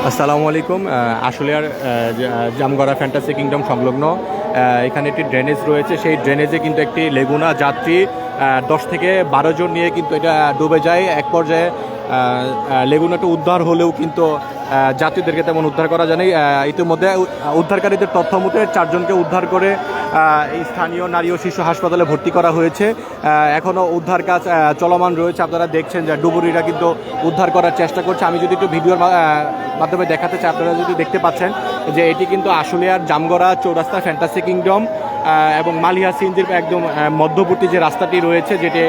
আসসালামু আলাইকুম। আশুলিয়ার জামগড়া ফ্যান্টাসি কিংডম সংলগ্ন এখানে একটি ড্রেনেজ রয়েছে। সেই ড্রেনেজে কিন্তু একটি লেগুনা যাত্রী 10 থেকে 12 জন নিয়ে কিন্তু এটা ডুবে যায়। এক পর্যায়ে লেগুনাটা উদ্ধার হলেও কিন্তু যাত্রীদেরকে তেমন উদ্ধার করা যায়নি। ইতিমধ্যে উদ্ধারকারীদের তথ্য মতে 4 জনকে উদ্ধার করে এই স্থানীয় নারী ও শিশু হাসপাতালে ভর্তি করা হয়েছে। এখনও উদ্ধার কাজ চলমান রয়েছে। আপনারা দেখছেন যে ডুবুরিরা কিন্তু উদ্ধার করার চেষ্টা করছে। আমি যদি একটু ভিডিওর মাধ্যমে দেখাতে চাই, আপনারা যদি দেখতে পাচ্ছেন যে এটি কিন্তু আশুলিয়ার জামগড়া চৌরাস্তা ফ্যান্টাসি কিংডম এবং মালিয়া সিনজির একদম মধ্যবর্তী যে রাস্তাটি রয়েছে, যেটি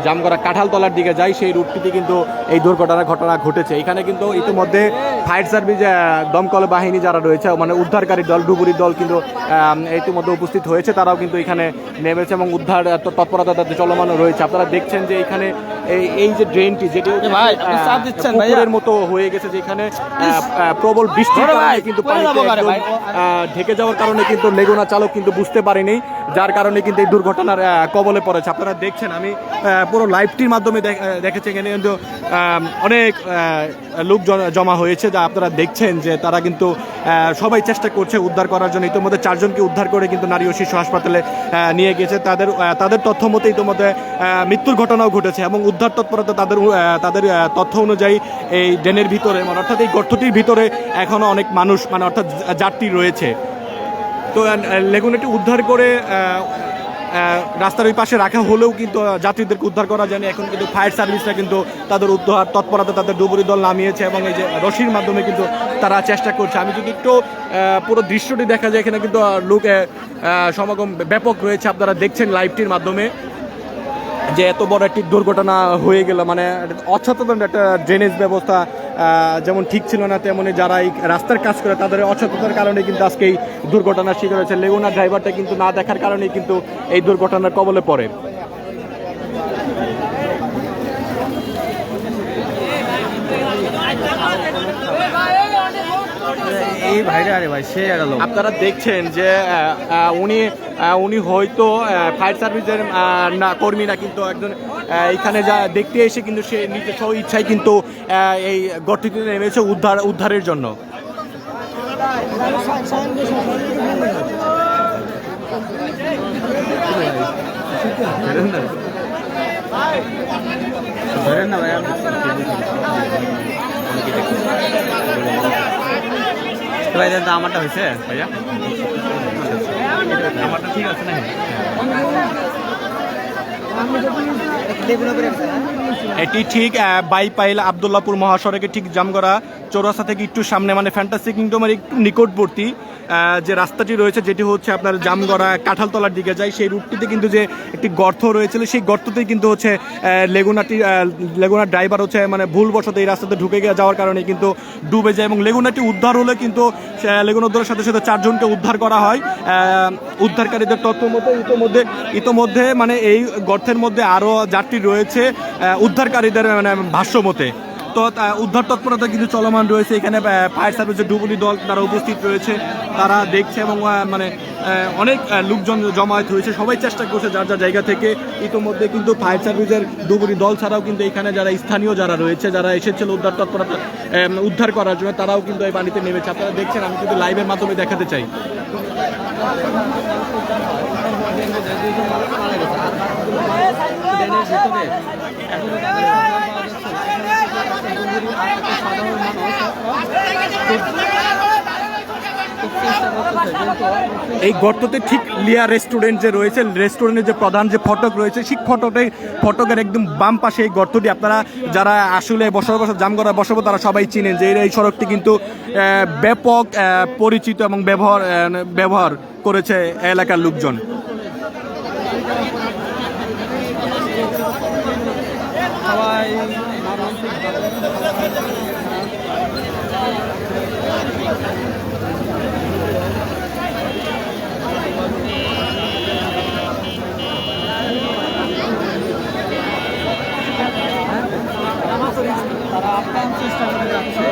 জামগড়া কাঁঠালতলার দিকে যায়, সেই রুটটিতে কিন্তু এই দুর্ঘটনার ঘটনা ঘটেছে। এখানে কিন্তু ইতিমধ্যে ফায়ার সার্ভিস দমকল বাহিনী যারা রয়েছে, মানে উদ্ধারকারী দল, ডুবুরি দল কিন্তু ইতিমধ্যে উপস্থিত হয়েছে। তারাও কিন্তু এখানে নেমেছে এবং উদ্ধার তৎপরতা তাদের চলমান রয়েছে। আপনারা দেখছেন যে এখানে এই যে ড্রেনটি, যেটি পুকুরের মতো হয়ে গেছে, যেখানে প্রবল বৃষ্টির কারণে কিন্তু ঢেকে যাওয়ার কারণে কিন্তু লেগুনা চালক কিন্তু বুঝতে পারেনি, যার কারণে কিন্তু এই দুর্ঘটনার কবলে পড়েছে। আপনারা দেখছেন, আমি পুরো লাইভটির মাধ্যমে দেখেছি এখানে কিন্তু অনেক লোক জমা হয়েছে, যা আপনারা দেখছেন যে তারা কিন্তু সবাই চেষ্টা করছে উদ্ধার করার জন্য। ইতিমধ্যে 4 জনকে উদ্ধার করে কিন্তু নারী ও শিশু হাসপাতালে নিয়ে গেছে। তাদের তথ্য মতে ইতিমধ্যে মৃত্যুর ঘটনাও ঘটেছে এবং উদ্ধার তৎপরতা তাদের তথ্য অনুযায়ী এই ড্রেনের ভিতরে, মানে অর্থাৎ এই গর্তটির ভিতরে এখনও অনেক মানুষ, মানে অর্থাৎ যাত্রী রয়েছে। তো লেগুনাটি উদ্ধার করে রাস্তার ওই পাশে রাখা হলেও কিন্তু যাত্রীদেরকে উদ্ধার করা যায়নি। এখন কিন্তু ফায়ার সার্ভিসরা কিন্তু তাদের উদ্ধার তৎপরতা, তাদের ডুবুরি দল নামিয়েছে এবং এই যে রশির মাধ্যমে কিন্তু তারা চেষ্টা করছে। আমি যদি একটু পুরো দৃশ্যটি দেখা যায়, এখানে কিন্তু লোক সমাগম ব্যাপক রয়েছে। আপনারা দেখছেন লাইভটির মাধ্যমে যে এত বড় একটি দুর্ঘটনা হয়ে গেল, মানে অসচেতন একটা ড্রেনেজ ব্যবস্থা যেমন ঠিক ছিল না, তেমনি যারা এই রাস্তার কাজ করে তাদের অসচেতনতার কারণে কিন্তু আজকে এই দুর্ঘটনার শিকার হয়েছে। লেগুনা ড্রাইভারটা কিন্তু না দেখার কারণেই কিন্তু এই দুর্ঘটনার কবলে পড়ে। এই ভাইরা, আরে ভাই সে আর লোক আপনারা দেখছেন যে উনি হয়তো ফায়ার সার্ভিসের কর্মী না, কিন্তু একজন এখানে যা দেখতে এসে কিন্তু সে নিজের স্ব ইচ্ছায় কিন্তু এই গর্তটিতে নেমেছে উদ্ধারের জন্য। না ভাই, ভাই দাদা আমারটা হয়েছে ভাইয়া, আমারটা ঠিক আছে না? এটি ঠিক বাইপাইল আবদুল্লাপুর মহাসড়কে ঠিক জামগড়া চৌরাস্তা থেকে একটু সামনে, মানে ফ্যান্টাসি কিংডমের একটু নিকটবর্তী যে রাস্তাটি রয়েছে, যেটি হচ্ছে আপনার জামগড়া কাঁঠালতলার দিকে যায়, সেই রুটটিতে কিন্তু যে একটি গর্ত রয়েছিল, সেই গর্ততেই কিন্তু হচ্ছে লেগুনার ড্রাইভার হচ্ছে মানে ভুলবশত এই রাস্তাতে ঢুকে যাওয়ার কারণে কিন্তু ডুবে যায় এবং লেগুনাটি উদ্ধার হলে কিন্তু লেগুনা উদ্ধারের সাথে সাথে 4 জনকে উদ্ধার করা হয়। উদ্ধারকারীদের তথ্য মতো ইতোমধ্যে মানে এই গর্তের মধ্যে আরও যাত্রী রয়েছে উদ্ধারকারীদের মানে ভাষ্য মতে। তো উদ্ধার তৎপরতা কিন্তু চলমান রয়েছে। এখানে ফায়ার সার্ভিসের ডুবুরি দল তারা উপস্থিত রয়েছে, তারা দেখছে এবং মানে অনেক লোকজন জমায়েত হয়েছে। সবাই চেষ্টা করছে যার যার জায়গা থেকে। ইতিমধ্যে কিন্তু ফায়ার সার্ভিসের ডুবুরি দল ছাড়াও কিন্তু এখানে যারা স্থানীয় যারা রয়েছে, যারা এসেছিল উদ্ধার তৎপরতা উদ্ধার করার জন্য, তারাও কিন্তু এই পানিতে নেমেছে। আপনারা দেখছেন, আমি কিন্তু লাইভের মাধ্যমে দেখাতে চাই। এই গর্ততে ঠিক লিয়া রেস্টুরেন্ট যে রয়েছে, রেস্টুরেন্টের যে প্রধান যে ফটক রয়েছে, সেই ফটকের একদম বাম পাশে এই গর্তটি। আপনারা যারা আসলে বছর জামগড়া বসবো তারা সবাই চিনেন যে এই সড়কটি কিন্তু ব্যাপক পরিচিত এবং ব্যবহার করেছে এলাকার লোকজন। তারা আপ্রাণ চেষ্টা করে যাচ্ছে।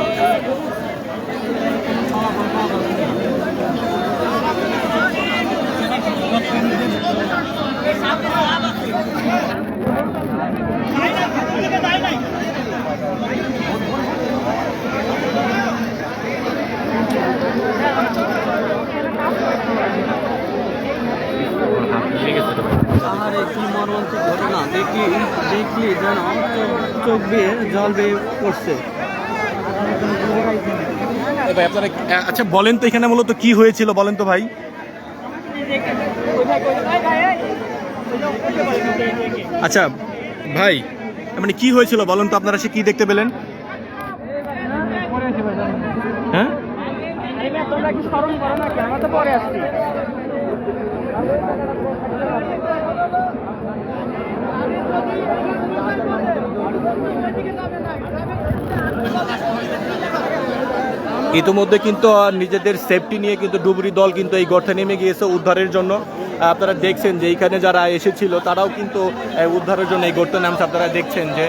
চোখ বেয়ে জল বেয়ে পড়ছে। ভাই আপনারা আচ্ছা বলেন তো এখানে মূলত কি হয়েছিল বলেন তো ভাই। আচ্ছা ভাই মানে কি হয়েছিল বলেন তো, আপনারা সে কি দেখতে পেলেন? হ্যাঁ তোমরা কি স্মরণ করো না, আমরা তো পরে আসছি। ইতিমধ্যে কিন্তু নিজেদের সেফটি নিয়ে কিন্তু ডুবুরি দল কিন্তু এই গর্তে নেমে গিয়েছে উদ্ধারের জন্য। আপনারা দেখছেন যে এইখানে যারা এসেছিল তারাও কিন্তু উদ্ধারের জন্য এই গর্তে নামছে। আপনারা দেখছেন যে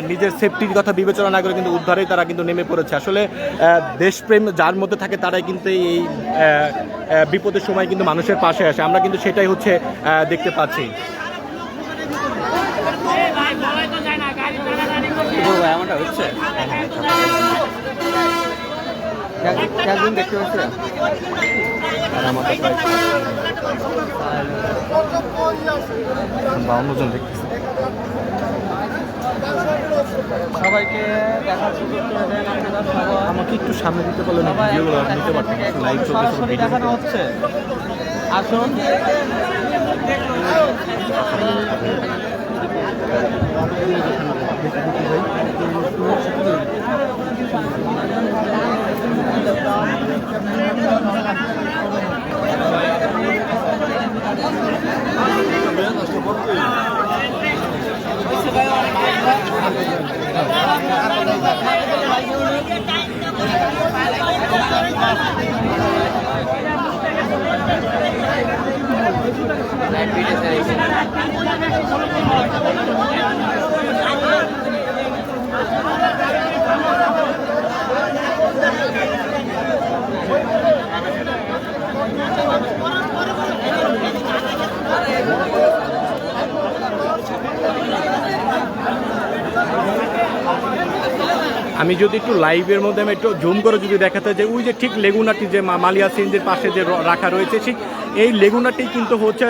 নিজের সেফটির কথা বিবেচনা না করে কিন্তু উদ্ধারেই তারা কিন্তু নেমে পড়েছে। আসলে দেশপ্রেম যার মধ্যে থাকে তারাই কিন্তু এই বিপদের সময় কিন্তু মানুষের পাশে আসে। আমরা কিন্তু সেটাই হচ্ছে দেখতে পাচ্ছি। ভাই আমারটা হচ্ছে একজন দেখতে পাচ্ছে। বাউন্নজন দেখতেছি। সবাইকে দেখার সুযোগ করে দেন আপনারা সবাই। আমাকে একটু সামনে দিতে বললেন, ভিডিওগুলো নিতে পারতাম। লাইভ সরাসরি দেখানো হচ্ছে। আসুন আমি যদি একটু লাইভের মধ্যে আমি একটু জুম করে যদি দেখাতে যে ওই যে ঠিক লেগুনাটি যে মালিয়া সিঞ্জের পাশে যে রাখা রয়েছে, ঠিক এই লেগুনাটি কিন্তু হচ্ছে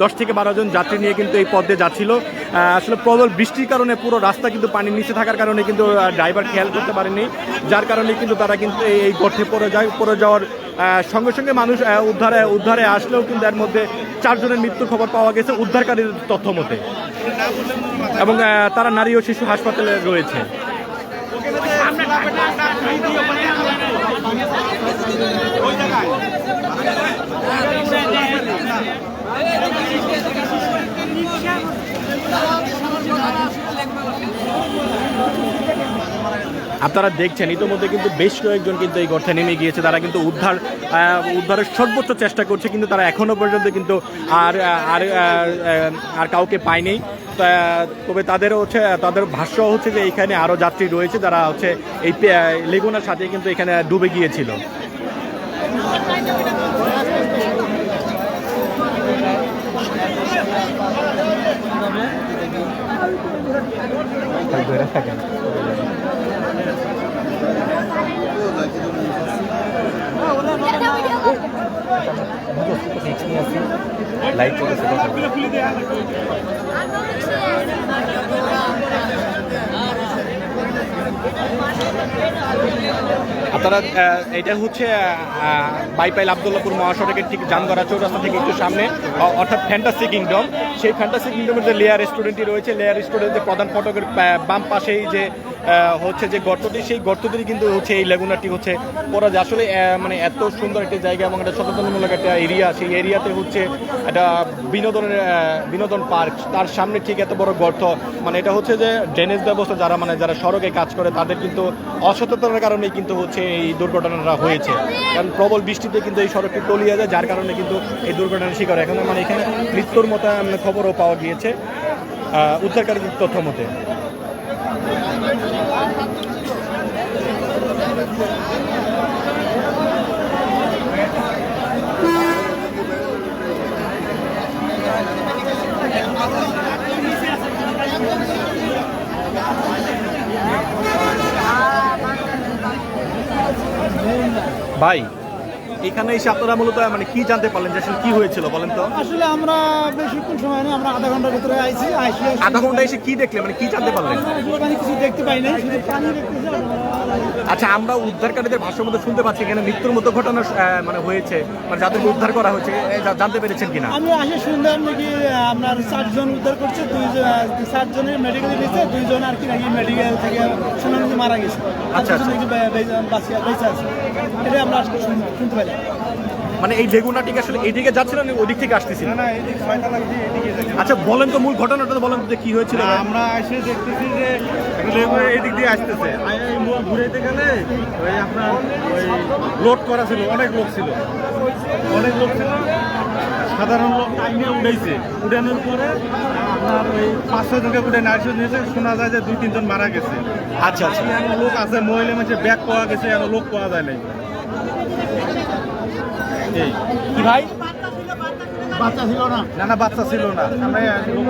10 থেকে 12 জন যাত্রী নিয়ে কিন্তু এই পথে যাচ্ছিল। আসলে প্রবল বৃষ্টির কারণে পুরো রাস্তা কিন্তু পানির নিচে থাকার কারণে কিন্তু ড্রাইভার খেয়াল করতে পারেনি, যার কারণে কিন্তু তারা কিন্তু এই গর্তে পড়ে যাওয়ার সঙ্গে সঙ্গে মানুষ উদ্ধারে আসলেও কিন্তু এর মধ্যে 4 জনের মৃত্যুর খবর পাওয়া গেছে উদ্ধারকারীর তথ্য মতে, এবং তারা নারী ও শিশু হাসপাতালে রয়েছে। আপনারা দেখছেন ইতিমধ্যে কিন্তু বেশ কয়েকজন কিন্তু এই গর্তে নেমে গিয়েছে। তারা কিন্তু উদ্ধারের সর্বোচ্চ চেষ্টা করছে, কিন্তু তারা এখনো পর্যন্ত কিন্তু আর কাউকে পায়নি। তবে তাদের ভাষ্য হচ্ছে যে এখানে আরও যাত্রী রয়েছে যারা হচ্ছে এই লেগুনার সাথে কিন্তু এখানে ডুবে গিয়েছিল। লাইভ চলছে আপনারা এটা হচ্ছে বাইপাইল আবদুল্লাপুর মহাসড়কের ঠিক জামগড়া চৌরাস্তা থেকে একটু সামনে, অর্থাৎ ফ্যান্টাসি কিংডম। সেই ফ্যান্টাসি কিংডমের যে লেয়ার রেস্টুরেন্টটি রয়েছে, লেয়ার রেস্টুরেন্টের প্রধান ফটকের বাম পাশেই যে হচ্ছে যে গর্তটি, সেই গর্তটি কিন্তু হচ্ছে এই লেগুনাটি হচ্ছে পড়া যায়। আসলে মানে এত সুন্দর একটি জায়গা এবং একটা সচেতনমূলক একটা এরিয়া, সেই এরিয়াতে হচ্ছে একটা বিনোদন পার্ক, তার সামনে ঠিক এত বড় গর্ত, মানে এটা হচ্ছে যে ড্রেনেজ ব্যবস্থা যারা সড়কে কাজ করে তাদের কিন্তু অসচেতনতার কারণেই কিন্তু হচ্ছে এই দুর্ঘটনাটা হয়েছে। কারণ প্রবল বৃষ্টিতে কিন্তু এই সড়কটি তলিয়ে যায়, যার কারণে কিন্তু এই দুর্ঘটনার শিকার। এখন মানে এখানে মৃত্যুর মতো খবরও পাওয়া গিয়েছে উদ্ধারকারীদের তথ্য মতে। ভাই এখানে এসে আপনারা মূলত মানে কি জানতে পারলেন যে আসলে কি হয়েছিল বলেন তো? আসলে আমরা বেশিক্ষণ সময় নেই, আমরা আধা ঘন্টার ভিতরে আইছি। আধা ঘন্টা এসে কি দেখলেন, মানে কি জানতে পারলেন? ওখানে কিছু দেখতে পাই নাই, শুধু পানি দেখতেছি। আচ্ছা, আমরা উদ্ধারকারীদের ভাষ্যের মধ্যে শুনতে পাচ্ছি এখানে মৃত্যুর মতো ঘটনা মানে হয়েছে, মানে যাদেরকে উদ্ধার করা হয়েছে জানতে পেরেছেন কিনা? আমি আসে শুনলাম নাকি আপনার 4 জন উদ্ধার করছে, 7 জনের মেডিকেলে গেছে, 2 জন আর কি নাকি মেডিকেল থেকে শুনলাম যে মারা গেছে। আচ্ছা, আচ্ছা। নাকি বেঁচে আছে, এটাই আমরা আজকে শুনতে পাইলাম। মানে এই লেগুনাটিকে আসলে এইদিকে যাচ্ছিলেন ওদিক থেকে আসতেছিল? না এদিক ছয়তলা দিয়ে এদিকে আচ্ছা বলেন তো, মূল ঘটনাটা তো বলেন যে কি হয়েছিল? আমরা এসে দেখতেছি যে লেবু এইদিক দিয়ে আসতেছে, এই মোড় ঘুরাইতে গেলে ওই আপনার ওই লোড করা ছিল, অনেক লোক ছিল। সাধারণ লোক টাইমে উঠেছে, উঠানোর পরে আপনার ওই 5-6 জনকে উঠে নার্সিং নিয়েছে, শোনা যায় যে 2-3 জন মারা গেছে। আচ্ছা আচ্ছা। এখনো লোক আছে, মহিলা মানুষের ব্যাগ পাওয়া গেছে, এখনো লোক পাওয়া যায় নাই। এই কি ভাই? বাচ্চা ছিল না? না বাচ্চা ছিল না। আমরা লোক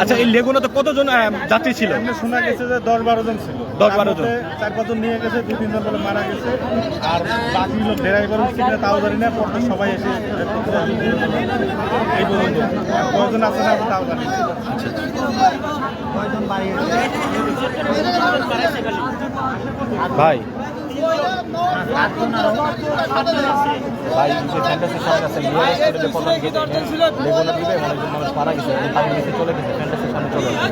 আচ্ছা, এই লেগুনাতে কতজন যাত্রী ছিল? এমনি শোনা গেছে যে 10-12 জন ছিল। 10-12 জন। 4-5 জন নিয়ে গেছে, 2-3 জন বলে মারা গেছে। আর বাকি লোক ড্রাইভার উঠছে কিনা তাও জানি না, পরে সবাই এসে এই পর্যন্ত কয়জন আছে না তাও জানি না। ভাই ভাই যে ফ্যান্টাসির সামনে আছে প্রধান গেটে লেগুনা দিবে, অনেকজন মানুষ মারা গেছে, পানি নিচে চলে গেছে, ফ্যান্টাসির সামনে চলে গেছে।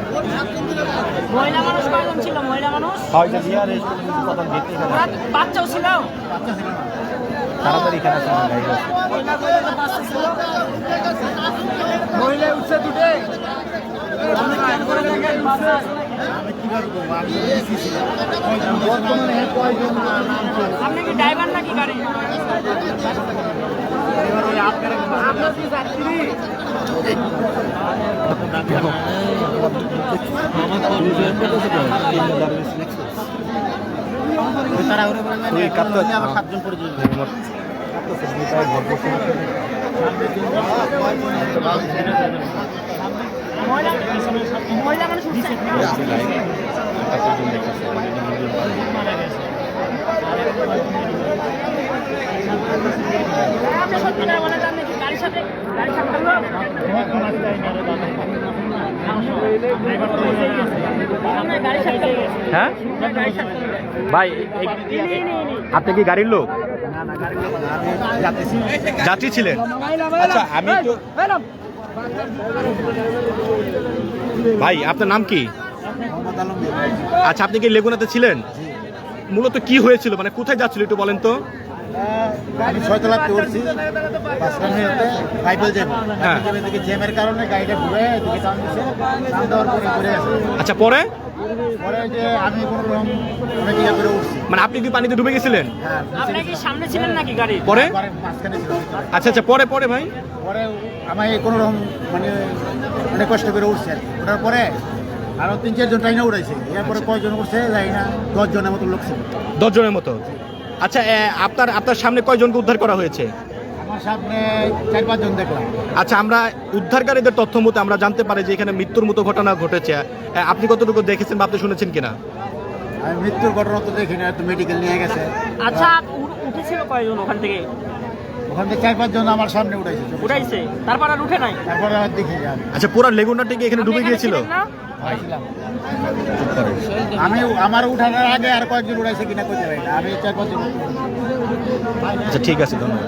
মহিলা মানুষ কয়জন ছিল? মহিলা মানুষ হয় যে বিহার প্রধান গেটে বাচ্চাও ছিল। তাড়াতাড়ি এখানে আসেন গাড়ি আছে। মহিলা উঠছে দুটে। আপনি কি ড্রাইভার নাকি গাড়ি? আপনার কি যাত্রী? মহিলা মানুষ উঠছে। আপনি সত্যি করে বলে যান নাকি গাড়ির সাথে গাড়ির সাথে হ্যাঁ ভাই, আপনি কি গাড়ির লোক? যাত্রী ছিলেন? আচ্ছা, আমি একটু ভাই, আপনার নাম কি? আচ্ছা, আপনি কি লেগুনাতে ছিলেন? মূলত কি হয়েছিল, মানে কোথায় যাচ্ছিল একটু বলেন তো? আমি 6 তলাতে উঠছি, 5টা মিনিটে বাইবেল যাব। হ্যাঁ। এদিকে জ্যামের কারণে গাড়িটা ঘুরে এদিকে টান দিছে, টান দেওয়ার পরে ঘুরে গেছে। আচ্ছা, পরে পরে যে আমি কোনো রকম অনেক ইয়া করে উঠছি। মানে আপনি কি পানিতে ডুবে গেছিলেন? হ্যাঁ, আপনি কি সামনে ছিলেন নাকি গাড়ি? পরে পরে মাঝখানে ছিলাম। আচ্ছা আচ্ছা, পরে পরে ভাই পরে আমি কোনো রকম মানে অনেক কষ্ট করে উঠছি আর কি। ওঠার পরে আরো 3-4 জন ট্রেনে উঠাইছে। এরপরে কয়জন উঠছে যাই না, 10 জনের মতো লোক ছিল। 10 জনের মতো। আচ্ছা, আপনার সামনে কয়জনকে উদ্ধার করা হয়েছে? আমার সামনে 4-5 জন দেখলাম। আচ্ছা, আমরা উদ্ধারকারীদের তথ্য মতো আমরা জানতে পারি যে এখানে মৃত্যুর মতো ঘটনা ঘটেছে। আপনি কতটুকু দেখেছেন বা আপনি শুনেছেন কিনা? আমি মৃত্যুর ঘটনা তো দেখি না, তো মেডিকেল নিয়ে গেছে। আচ্ছা, উঠেছিল কয়জন ওখান থেকে? ওখান থেকে 4-5 জন আমার সামনে উঠাইছে। উঠাইছে, তারপর আর উঠে নাই? তারপরে আর দেখি না। আচ্ছা, পুরো লেগুনাটি কি এখানে ডুবে আপনি গিয়েছিল? ছিলেন না? আমি আমার উঠানোর আগে আর কয়েকজন উঠাইছে কিনা কইতে পারি না। আমি 4-5 জন। আচ্ছা, ঠিক আছে, ধন্যবাদ।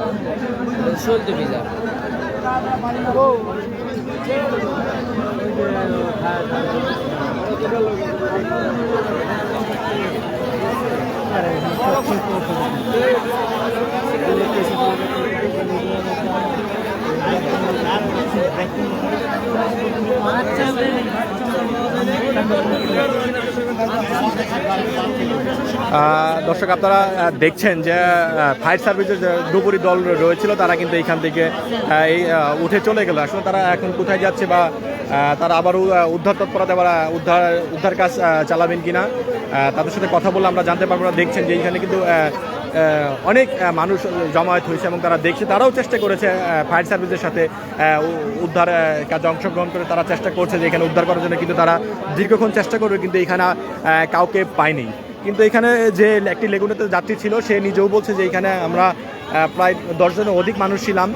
দর্শক, আপনারা দেখছেন যে ফায়ার সার্ভিসের যে ডুবুরি দল রয়েছিল তারা কিন্তু এইখান থেকে উঠে চলে গেল। আসলে তারা এখন কোথায় যাচ্ছে বা তারা আবারও উদ্ধার তৎপরতা বা উদ্ধার কাজ চালাবেন কিনা তাদের সাথে কথা বলে আমরা জানতে পারবো না। দেখছেন যে এইখানে কিন্তু অনেক মানুষ জমায়েত হয়েছে এবং তারা দেখছে, তারাও চেষ্টা করেছে ফায়ার সার্ভিসের সাথে উদ্ধার কাজে অংশগ্রহণ করে তারা চেষ্টা করছে যে এখানে উদ্ধার করার জন্য, কিন্তু তারা দীর্ঘক্ষণ চেষ্টা করবে কিন্তু এখানে কাউকে পায়নি। কিন্তু এখানে যে একটি লেগুনাতে যাত্রী ছিল সে নিজেও বলছে যে এখানে আমরা প্রায় 10 জনের অধিক মানুষ ছিলাম।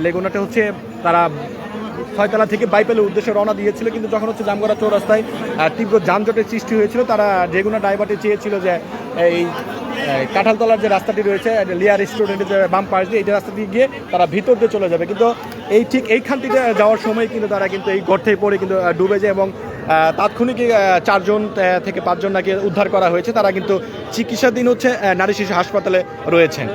লেগুনাতে হচ্ছে তারা ছয়তলা থেকে বাইপেলের উদ্দেশ্যে রওনা দিয়েছিল, কিন্তু যখন হচ্ছে জামগড়া চৌরাস্তায় তীব্র যানজটের সৃষ্টি হয়েছিল, তারা রেগুনা ডাইভার্টে চেয়েছিল যে এই কাঁঠালতলার যে রাস্তাটি রয়েছে লিয়া রেস্টুরেন্টের যে বাম পাশ দিয়ে এই রাস্তা দিয়ে গিয়ে তারা ভিতর দিয়ে চলে যাবে, কিন্তু ঠিক এইখান থেকে যাওয়ার সময় কিন্তু তারা কিন্তু এই গর্তে পড়ে কিন্তু ডুবে যায় এবং তাৎক্ষণিক 4 জন থেকে 5 জন নাকি উদ্ধার করা হয়েছে। তারা কিন্তু চিকিৎসাধীন হচ্ছে নারী শিশু হাসপাতালে রয়েছেন।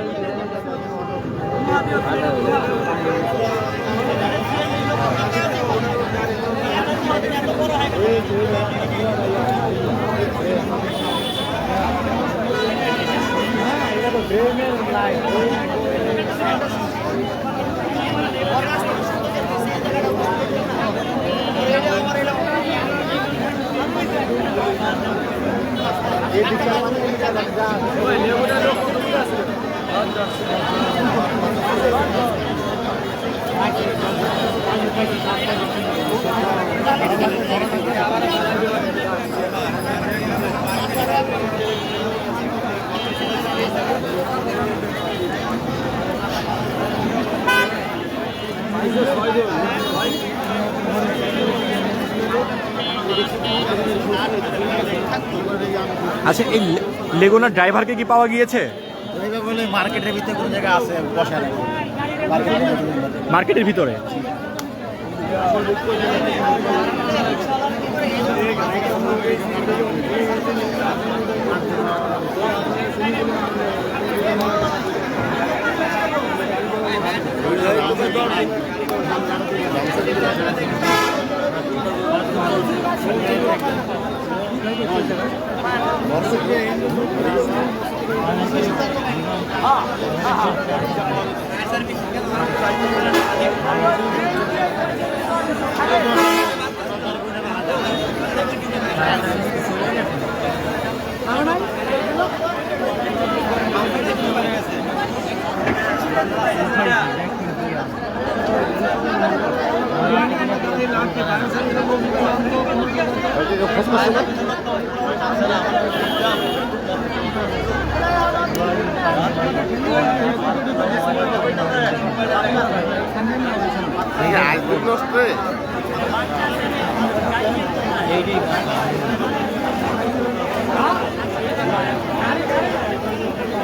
আচ্ছা, এই লেগুনার ড্রাইভারকে কি পাওয়া গিয়েছে? বলে মার্কেটের ভিতরে কোনো জায়গা আছে বসার মার্কেটের ভিতরে?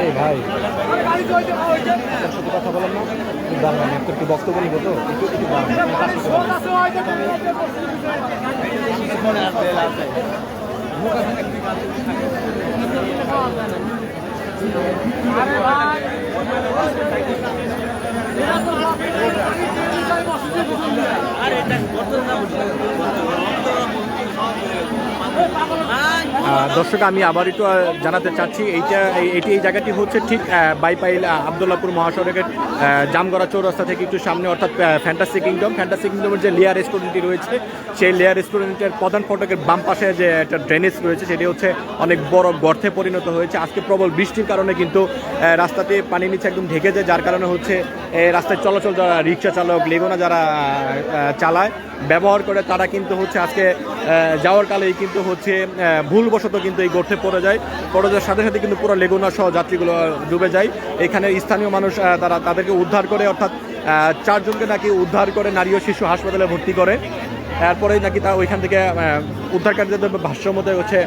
এই ভাই সাথে কথা বলেন না, দাঁড়ান একটু বক্তব্য নিব তো, একটু দর্শক আমি আবার একটু জানাতে চাচ্ছি এটি এই জায়গাটি হচ্ছে ঠিক বাইপাইল আবদুল্লাপুর মহাসড়কের জামগড়া চৌরাস্তা থেকে একটু সামনে, অর্থাৎ ফ্যান্টাসি কিংডমের যে লেয়ার রেস্টুরেন্টটি রয়েছে সেই লেয়ার রেস্টুরেন্টের প্রধান ফটকের বাম পাশে যে একটা ড্রেনেজ রয়েছে সেটি হচ্ছে অনেক বড় গর্তে পরিণত হয়েছে। আজকে প্রবল বৃষ্টির কারণে কিন্তু রাস্তাতে পানির নিচে একদম ঢেকে যায়, যার কারণে হচ্ছে রাস্তায় চলাচল যারা রিক্সা চালক লেগুনা যারা চালায় ব্যবহার করে তারা কিন্তু হচ্ছে আজকে যাওয়ার কালেই কিন্তু হচ্ছে ভুলবশত কিন্তু এই গর্তে পড়ে যাওয়ার সাথে সাথে কিন্তু পুরো লেগুনা সহ যাত্রীগুলো ডুবে যায়। এখানে স্থানীয় মানুষ তাদেরকে উদ্ধার করে, অর্থাৎ 4 জনকে নাকি উদ্ধার করে নারী ও শিশু হাসপাতালে ভর্তি করে। এরপরেই নাকি তা ওইখান থেকে উদ্ধারকারীদের ভাষ্য মতে হচ্ছে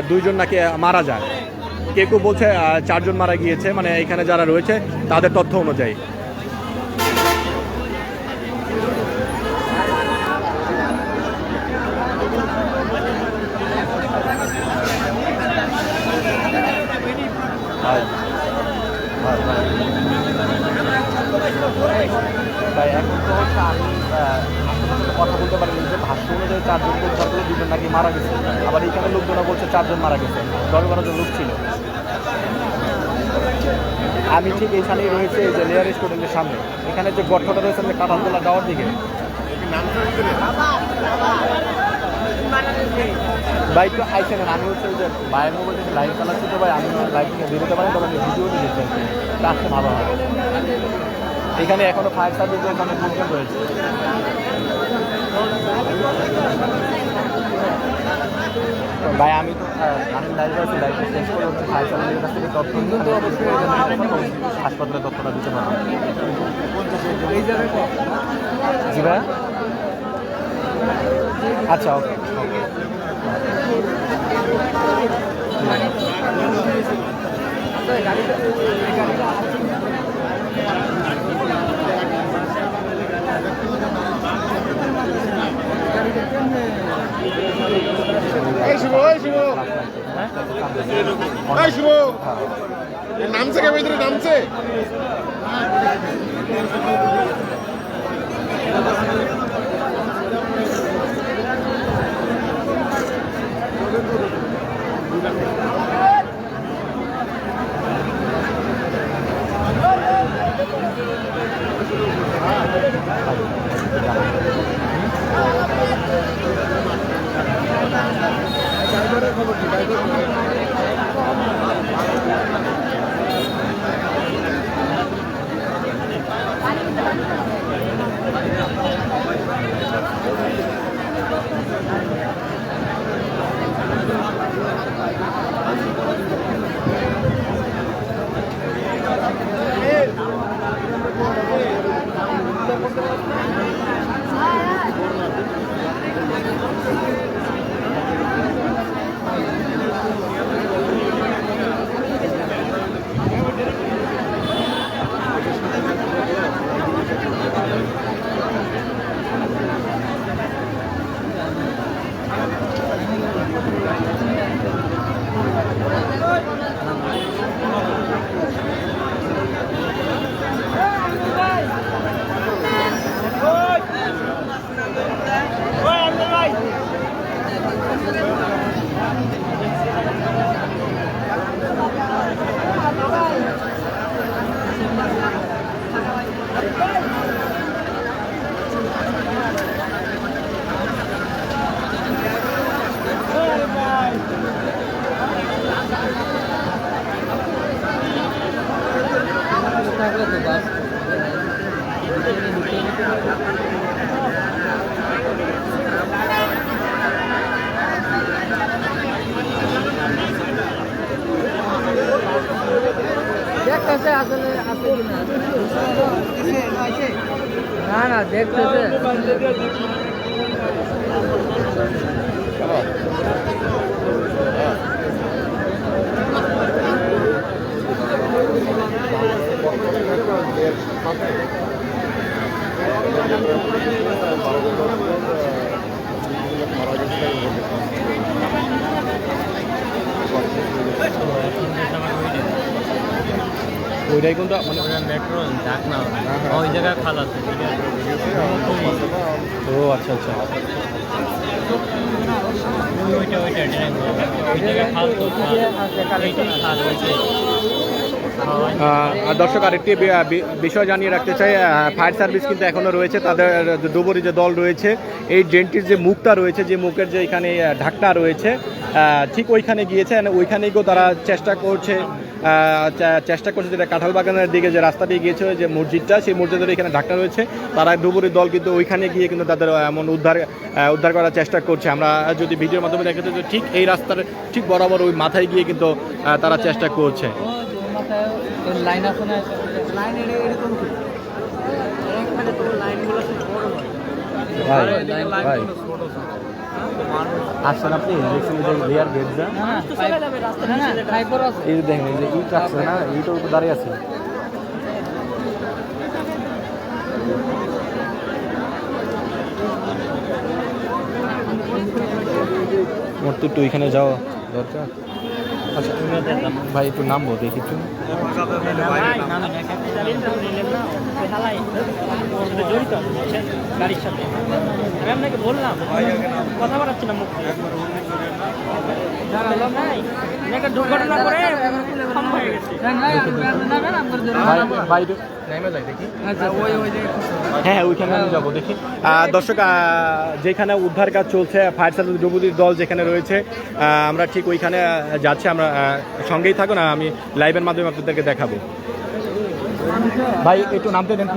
2 জন নাকি মারা যায়। কেউ বলছে 4 জন মারা গিয়েছে, মানে এখানে যারা রয়েছে তাদের তথ্য অনুযায়ী। তাই এখন তো হচ্ছে আমি কথা বলতে পারি যে ভাষ্য অনুযায়ী 4 জনকে উদ্ধার করে 2 জন নাকি মারা গেছে, আবার এইখানে লোকজনা বলছে 4 জন মারা গেছে, 10-12 জন লোক ছিল। আমি ঠিক এইখানেই রয়েছে এই যে লেয়ার রেস্টুরেন্টের সামনে, এখানে যে গর্তটা রয়েছে আমি কাঁঠালতলা যাওয়ার দিকে। বাইক তো আইসেন, আমি হচ্ছে যে বাইরের মোবাইল থেকে লাইভ চালাচ্ছি, তো ভাই আমি লাইভ থেকে বেরোতে পারি, তবে আমি ভিডিও দিয়েছি, আসতে ভালো হয়। এখানে এখনো ফায়ার সার্ভিস এখানে লোকজন রয়েছে। ভাই আমি তো গানের লাইভ আছে, লাইভটা শেষ করে হচ্ছে ফায়ার সার্ভিসের কাছ থেকে তথ্য নিয়ে তো অবশ্যই হাসপাতালে তথ্যটা দিতে পারবেন। জি ভাই, আচ্ছা ওকে ওকে। নামছে কে ভিতরে নামছে দেখতেছে আসলে আছে কিনা, না দেখতেছে। ওইটাই কিন্তু মানে মেট্রো ডাক না ওই জায়গায় খালাস ও আচ্ছা আচ্ছা। ওইটা ওই জায়গায় খাল তো খাল আর দর্শক আরেকটি বিষয় জানিয়ে রাখতে চাই, ফায়ার সার্ভিস কিন্তু এখনও রয়েছে, তাদের ডুবুরি যে দল রয়েছে, এই ড্রেনটির যে মুখটা রয়েছে, যে মুখের যে এখানে ঢাকনা রয়েছে, ঠিক ওইখানে গিয়েছে, ওইখানেই তারা চেষ্টা করছে যেটা কাঁঠাল বাগানের দিকে যে রাস্তা দিয়ে গিয়েছে, যে মসজিদটা, সেই মসজিদের এখানে ঢাকনা রয়েছে, তারা ডুবুরির দল কিন্তু ওইখানে গিয়ে কিন্তু তাদের এমন উদ্ধার করার চেষ্টা করছে। আমরা যদি ভিডিওর মাধ্যমে দেখাতে, ঠিক এই রাস্তার ঠিক বরাবর ওই মাথায় গিয়ে কিন্তু তারা চেষ্টা করছে। লাইন আছে না, লাইন এরকম এখানে তো লাইনগুলো বড় ভাই আসলে আপনি লেয়ার গেট যা এই দেখেন, এই যে ইট রাখছে না, ইটের উপর দাঁড়িয়ে আছে। মোট তো একটু ওইখানে যাওয়া দরকার। আচ্ছা ভাই একটু নামবো দেখি একটু। গাড়ির সাথে আমি আপনাকে বললাম কথা বলাচ্ছি না, মুখ দুর্ঘটনা করে হয়ে গেছে। হ্যাঁ ওইখানে আমি যাবো দেখি। দর্শক যেখানে উদ্ধার কাজ চলছে, ফায়ার সার্ভিস ডুবুরির দল যেখানে রয়েছে, আমরা ঠিক ওইখানে যাচ্ছি। আমরা সঙ্গেই থাকুন, আমি লাইভের মাধ্যমে আপনাদেরকে দেখাবো। ভাই একটু নামতে দেন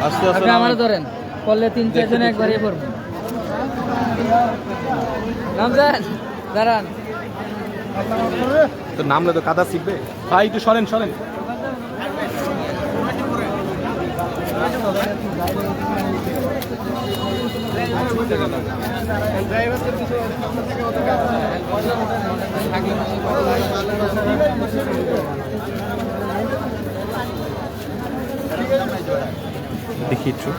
আস্তে আস্তে, আমার ধরেন করলে 3-4 জন একবারই পড়বো। নামছেন দাঁড়ান তো নামলে তো কাদা শিখবে ভাই, একটু সরেন সরেন। দেখি একটু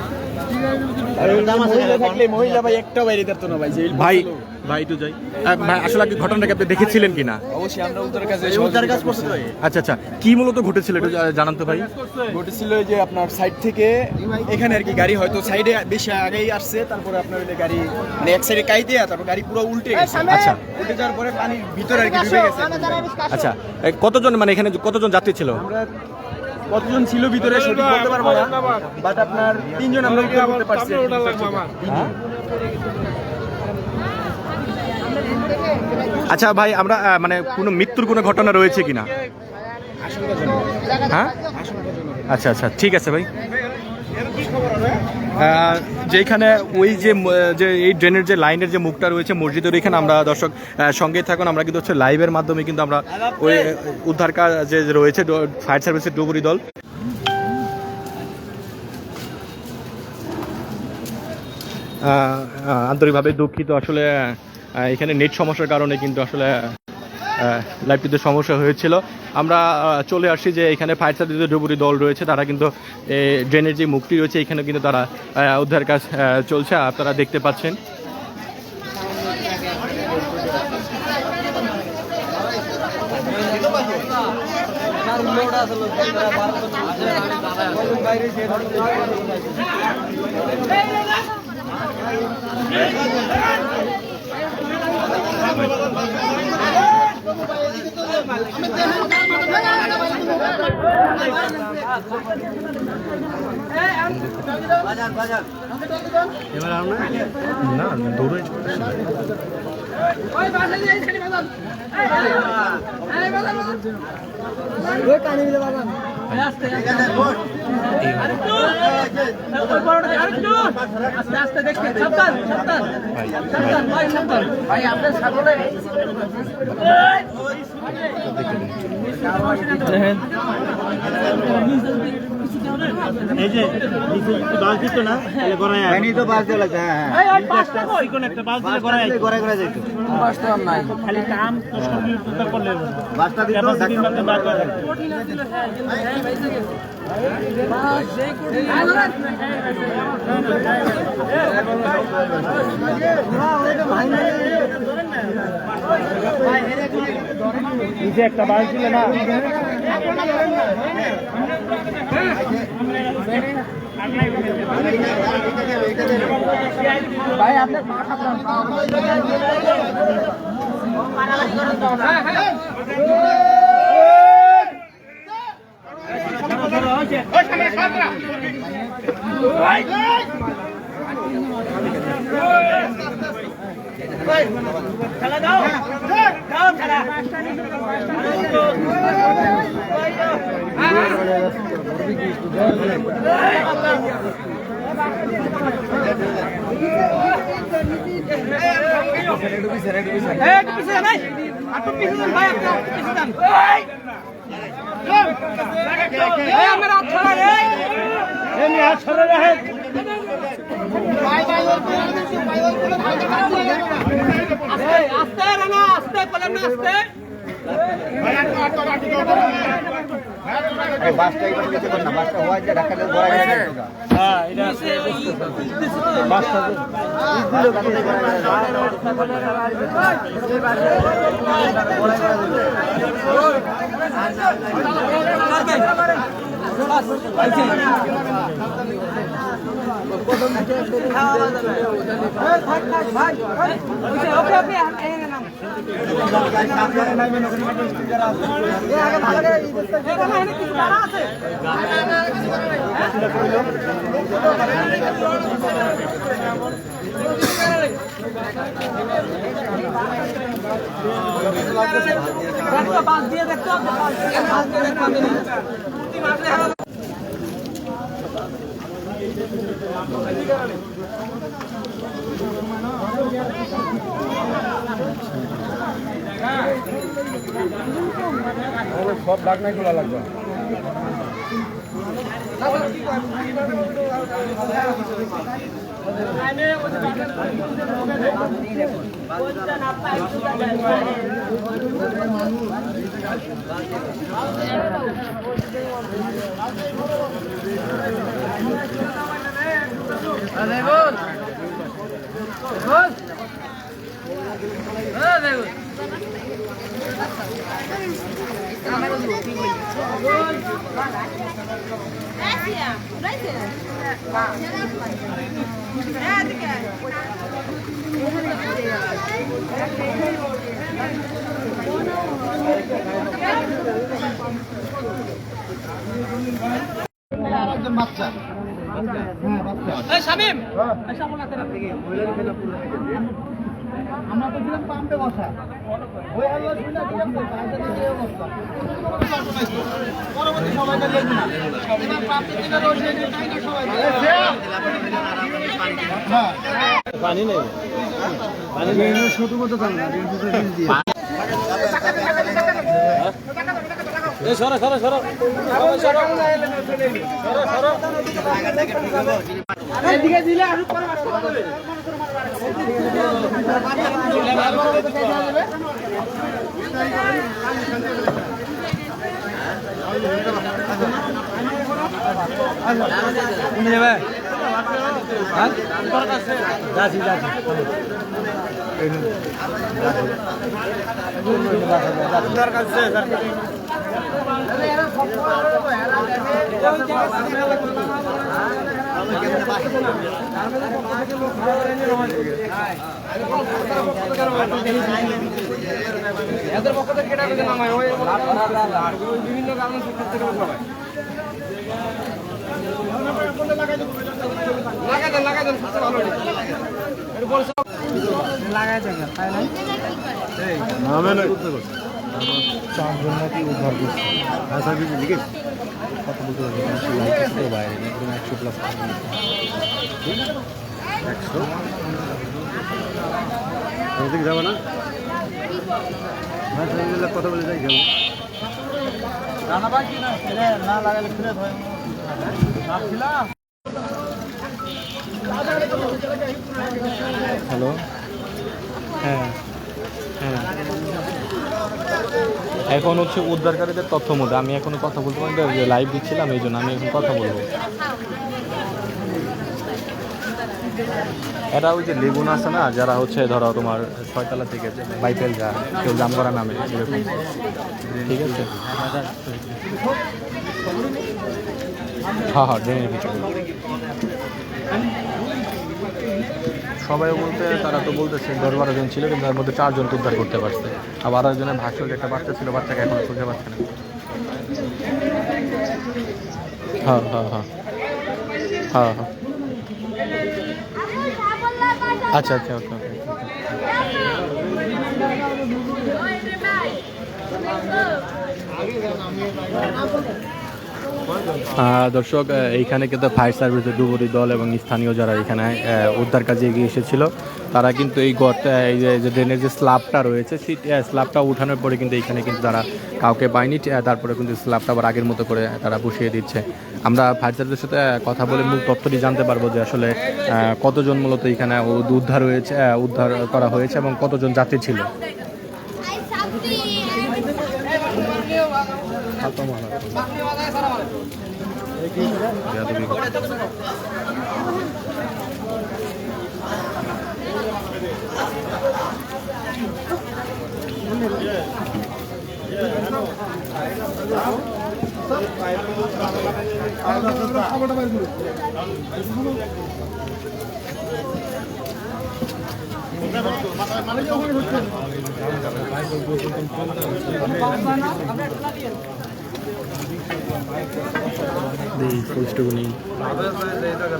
মহিলা ভাই একটা বাইরে দিত না ভাই ভাই, ভাই একটু যাই। ভাই আসলে কি ঘটনাটাকে আপনি দেখেছিলেন কিনা? অবশ্যই আমরা উদ্ধার কাজ করছি তো আচ্ছা আচ্ছা, কি মূলত ঘটেছিল একটু জানান তো ভাই। ঘটেছিল যে আপনার সাইড থেকে এখানে আর কি গাড়ি হয়তো সাইডে বেশি আগেই আসছে, তারপরে আপনার ওই গাড়ি মানে এক সাইডে কাইতে তারপর গাড়ি পুরো উল্টে গেছে। আচ্ছা উল্টে যাওয়ার পরে পানির ভিতরে আর কি ডুবে গেছে। আচ্ছা, কতজন মানে এখানে কতজন যাত্রী ছিল? আমরা কতজন ছিল ভিতরে সঠিক বলতে পারবো না, বাট আপনার 3 জন আমরা উদ্ধার করতে পারছি। আচ্ছা ভাই, আমরা মানে কোনো মৃত্যুর কোনো ঘটনা রয়েছে কিনা? হ্যাঁ, আচ্ছা আচ্ছা, ঠিক আছে ভাই। যেখানে ওই যে এই ড্রেনের যে লাইনের যে মুখটা রয়েছে মসজিদের এখানে, আমরা দর্শক সঙ্গে থাকুন, আমরা কিন্তু হচ্ছে লাইভের মাধ্যমে কিন্তু আমরা ওই উদ্ধার কাজ যে রয়েছে ফায়ার সার্ভিসের ডুবুরি দল আন্তরিকভাবে দুঃখিত। আসলে এখানে নেট সমস্যার কারণে কিন্তু আসলে লাইভটিতে সমস্যা হয়েছিল। আমরা চলে আসছি যে এখানে ফায়ার সার্ভিসের ডুবুরি দল রয়েছে, তারা কিন্তু ড্রেনের যে মুখটি রয়েছে এখানে কিন্তু তারা উদ্ধার কাজ চলছে, আপনারা দেখতে পাচ্ছেন। না দৌড়ে এই যে বাস দিত না, তাহলে গড়ায় এনি তো বাস দেওয়া লাগছে। কোন একটা বাস দিলে গড়ায় গড়ায় গড়ায় যাইতো, খালি কাম তো সব করলে বাসটা দিত নিচে একটা বাস দিলে না। ভাই আপনার পা খাবেন খেলা দাও দাও খেলা আস্তে রানা আস্তে বলেন না আস্তে বাসটা এবার নিতে পার না, বাসটা হওয়ার যে ঢাকা গড়ায় গেছে। হ্যাঁ, এটা বাসটা বাস দিয়ে দেখতে হবে। সব ডাক নাই খোলা লাগবে। বাচ্চা আমরা তো ছিলাম পাম্পে বসা ওই আল্লাহ শুনে কি অবস্থা পরবর্তী সময়টা দেখুন পাম্পে কিনা রয়েছে সবাই পানি নেই পানি নেই ছোট মতো দাম না সরো সরো সরো এদিকে দিলে আরো পরে এদের পক্ষ থেকে কেটে দিতে নামায় ওই বিভিন্ন কারণে শিক্ষক থেকে সবাই লাগাই দেন ভালো লাগাই দেন তাই না নামে না চারজন নাকি উদ্ধার করছে আশা কিছু লিখে কত বলতে পারবে বাইরে একদম 100 প্লাস 100 এদিকে যাবো না কথা বলে যাই যাবো না লাগালে ফিরে হ্যালো, হ্যাঁ হ্যাঁ, এখন হচ্ছে উদ্ধারকারীদের তথ্য মধ্যে আমি এখনো কথা বলতে পারি না, যে লাইভ দিচ্ছিলাম এই জন্য আমি এখন কথা বলবো। এটা ওই যে লেগুন আছে না, যারা হচ্ছে ধরো তোমার 6 তলা থেকে বাইপেল যা কেউ জামগড়া নামে এরকম, ঠিক আছে। হ্যাঁ হ্যাঁ, ড্রেনের ভিতরে সবাই বলতে তারা তো বলতেছে 10-12 জন ছিল, কিন্তু তার মধ্যে 4 জন উদ্ধার করতে পারছে। আবার একজনের ভাষ্য একটা বাচ্চা ছিল, বাচ্চাকে এখনো খুঁজে পাচ্ছে না। হ্যাঁ হ্যাঁ হ্যাঁ হ্যাঁ হ্যাঁ, আচ্ছা আচ্ছা, ওকে ওকে। দর্শক, এইখানে কিন্তু ফায়ার সার্ভিসের ডুবুরি দল এবং স্থানীয় যারা এখানে উদ্ধার কাজে এগিয়ে এসেছিল, তারা কিন্তু এই এই যে ড্রেনের যে স্ল্যাবটা রয়েছে সেই স্ল্যাবটা উঠানোর পরে কিন্তু এইখানে কিন্তু তারা কাউকে পায়নি, তারপরে কিন্তু স্ল্যাবটা আবার আগের মতো করে তারা বসিয়ে দিচ্ছে। আমরা ফায়ার সার্ভিসের সাথে কথা বলে মূল তথ্যটি জানতে পারবো যে আসলে কতজন মূলত এখানে উদ্ধার করা হয়েছে এবং কতজন যাত্রী ছিল।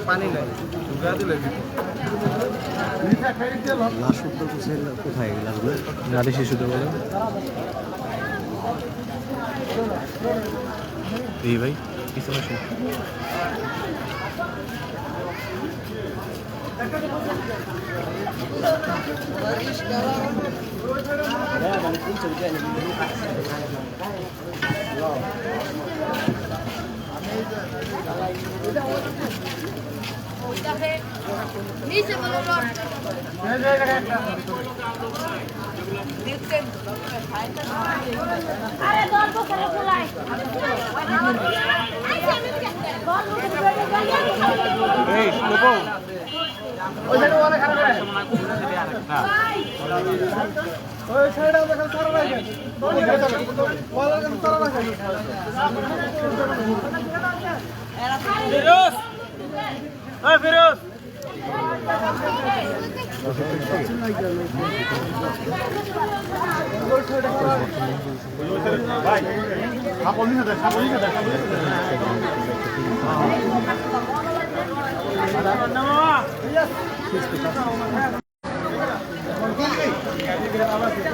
পানি নাই কোথায় নারী শিশুদের বলে এই ভাই কিছু নিচে বলো আরে গল্প করে খোলাই এই লোকো ওই সাইডে ওরা খারাপ করে ওই সাইডে আমরা খারাপ করে রাখে ওই সাইডে তারা রাখে ফিরোজ ওই ফিরোজ ভাই সাপনি সাথে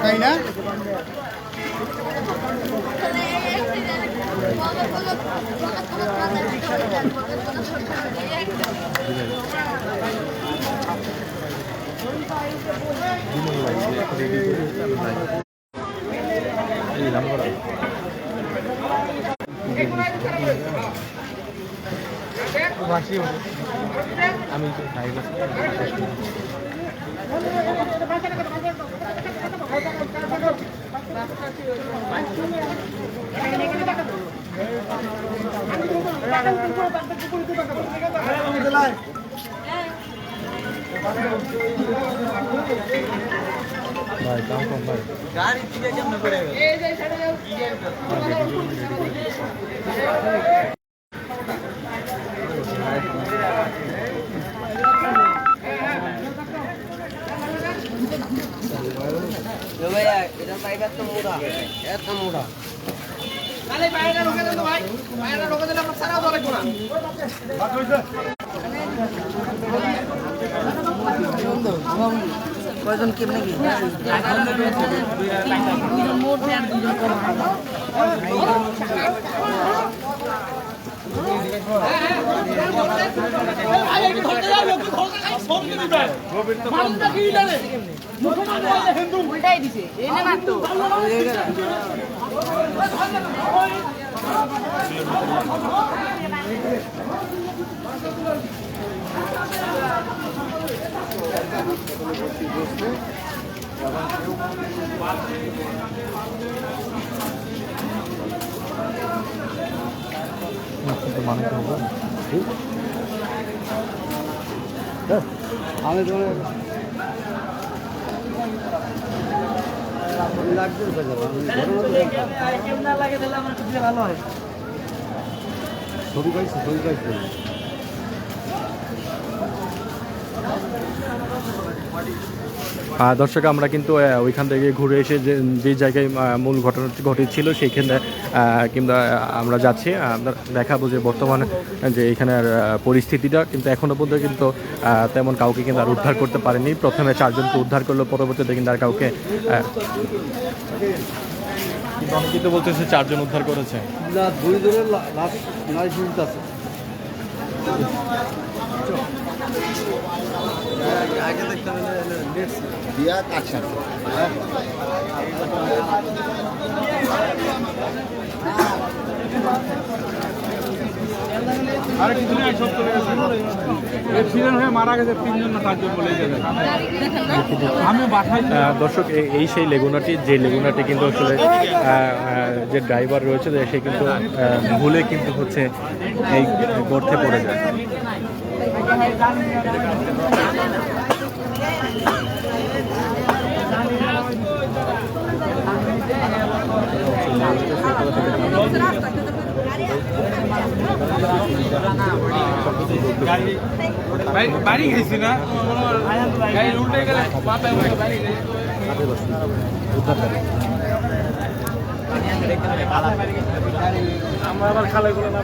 তাই না? আমি ভাই দাম কম ভাই গাড়ি থেকে কেমন করে এই যে সাইডে যাও ভাইয়া এটা পাইবার তো মোড়া এত মোড়া আরে বাইরে ঢোকে দেন ভাই বাইরে ঢোকে দিলে আমরা সারা দলে কোনা বাদ হইছে কয়জন কেমনে কি মোট ফ্যান দুজন কম উল্টাই দিছে এনে মারতো আমি তোমার ছবি পাইছি দর্শক আমরা কিন্তু ওইখান থেকে ঘুরে এসে যে জায়গায় মূল ঘটনাটি ঘটেছিল সেইখানে কিংবা আমরা যাচ্ছি আমরা দেখাবো যে বর্তমানে যে এখানের পরিস্থিতিটা কিন্তু এখনও পর্যন্ত কিন্তু তেমন কাউকে কিন্তু আর উদ্ধার করতে পারেনি। প্রথমে 4 জনকে উদ্ধার করলো, পরবর্তীতে কিন্তু আর কাউকে কিন্তু আমি কিন্তু বলতেছি 4 জন উদ্ধার করেছে। না 2 জনের লাশ নাই শুনতে আছে আগে দেখতে হবে দিয়া কাটছেন আরে কিছুদিন আগে সব চলে গেছে অ্যাক্সিডেন্ট হয়ে মারা গেছে 3 জন না 4 জন বলেই যাবে আমি বাসায় দর্শক এই সেই লেগুনাটি, যে লেগুনাটি কিন্তু আসলে যে ড্রাইভার রয়েছে সে কিন্তু ভুলে কিন্তু হচ্ছে এই গর্তে পড়ে যায়। বাড়ি গেছি না গাড়ি উল্টে গেলে মাথায় বাড়ি গেছে আমরা আবার খালাইগুলো না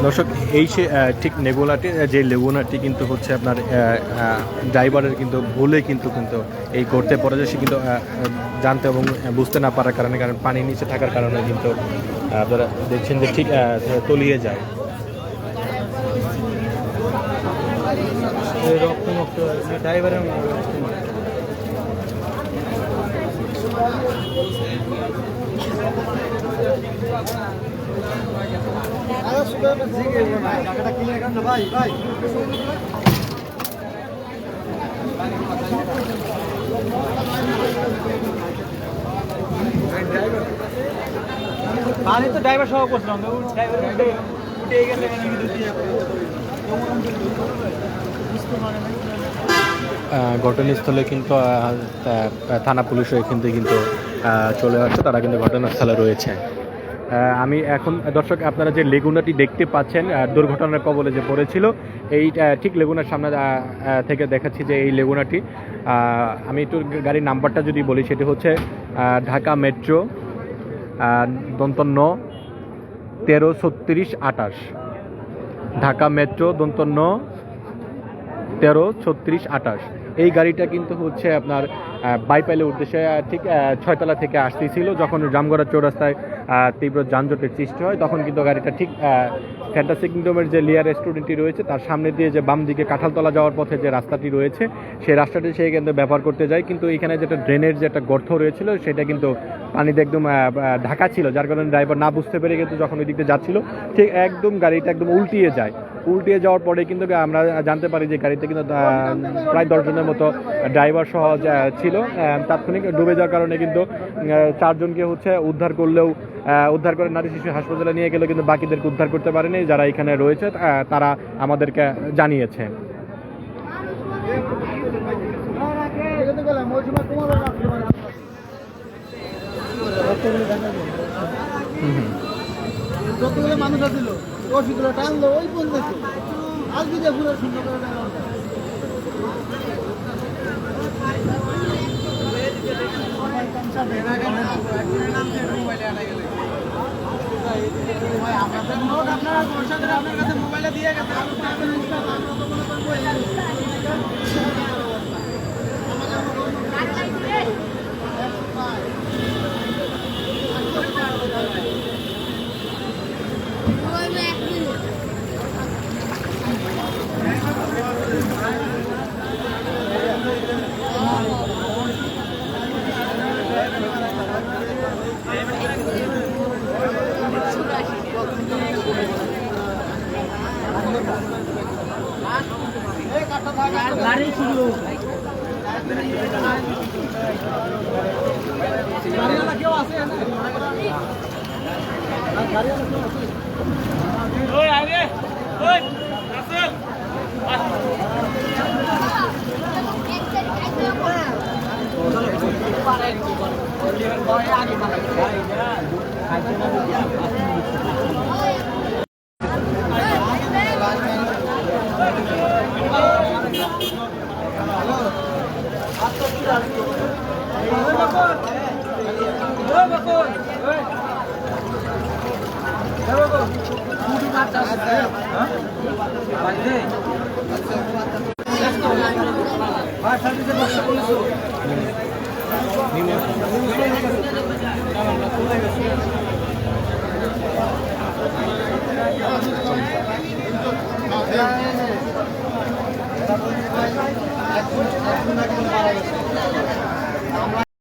দর্শক এই সে ঠিক নেগুলাটি, যে লেগুনাটি কিন্তু হচ্ছে আপনার ড্রাইভারের কিন্তু ভুলে কিন্তু এই করতে পড়ে যায়। সে কিন্তু জানতে এবং বুঝতে না পারার কারণে, কারণ পানির নিচে থাকার কারণে কিন্তু আপনারা দেখছেন যে ঠিক তলিয়ে যায়। রক্ত মুক্ত ড্রাইভারের আমি তো ড্রাইভার সহ করছিলাম ড্রাইভার উঠে গেছে ঘটনাস্থলে কিন্তু থানা পুলিশও কিন্তু চলে আসছে, তারা কিন্তু ঘটনাস্থলে রয়েছে। আমি এখন দর্শক আপনারা যে লেগুনাটি দেখতে পাচ্ছেন দুর্ঘটনার কবলে যে পড়েছিল, এই ঠিক লেগুনার সামনে থেকে দেখাচ্ছি যে এই লেগুনাটি, আমি একটু গাড়ির নাম্বারটা যদি বলি সেটি হচ্ছে ঢাকা মেট্রো দন্তন্য 133628, ঢাকা মেট্রো দন্তন্য 133628। এই গাড়িটা কিন্তু হচ্ছে আপনার বাইপাইলের উদ্দেশ্যে ঠিক 6তলা থেকে আসতেছিল। যখন জামগড়া চৌরাস্তায় তীব্র যানজটের সৃষ্টি হয় তখন কিন্তু গাড়িটা ঠিক ফ্যান্টাসি কিংডমের যে লিয়ার রেস্টুরেন্টটি রয়েছে তার সামনে দিয়ে যে বাম দিকে কাঁঠালতলা যাওয়ার পথে যে রাস্তাটি রয়েছে সেই রাস্তাটি সে কিন্তু ব্যবহার করতে যায়, কিন্তু এখানে যেটা ড্রেনের যে একটা গর্ত রয়েছিল সেটা কিন্তু পানিতে একদম ঢাকা ছিল, যার কারণে ড্রাইভার না বুঝতে পেরে কিন্তু যখন ওই দিকে যাচ্ছিল ঠিক একদম গাড়িটা একদম উল্টিয়ে যায়। উল্টিয়ে যাওয়ার পরে কিন্তু আমরা জানতে পারি যে গাড়িতে কিন্তু প্রায় 10 জনের মতো ড্রাইভার সহ ছিল। তাৎক্ষণিক ডুবে যাওয়ার কারণে কিন্তু 4 জনকে হচ্ছে উদ্ধার করে নারী শিশু হাসপাতালে নিয়ে গেলে কিন্তু বাকিদেরকে উদ্ধার করতে পারেনি। যারা এখানে রয়েছে তারা আমাদেরকে জানিয়েছে। যতগুলো মানুষ আছিল রশিগুলো টানলো ওই পর্যন্ত আজ দিকে পুরো শূন্য করে আপনার কাছে মোবাইলে দিয়ে গেছে গাড়ি শুরু গাড়িওয়ালা কেউ আছে ওই আগে ওই রাসেল নিম্ন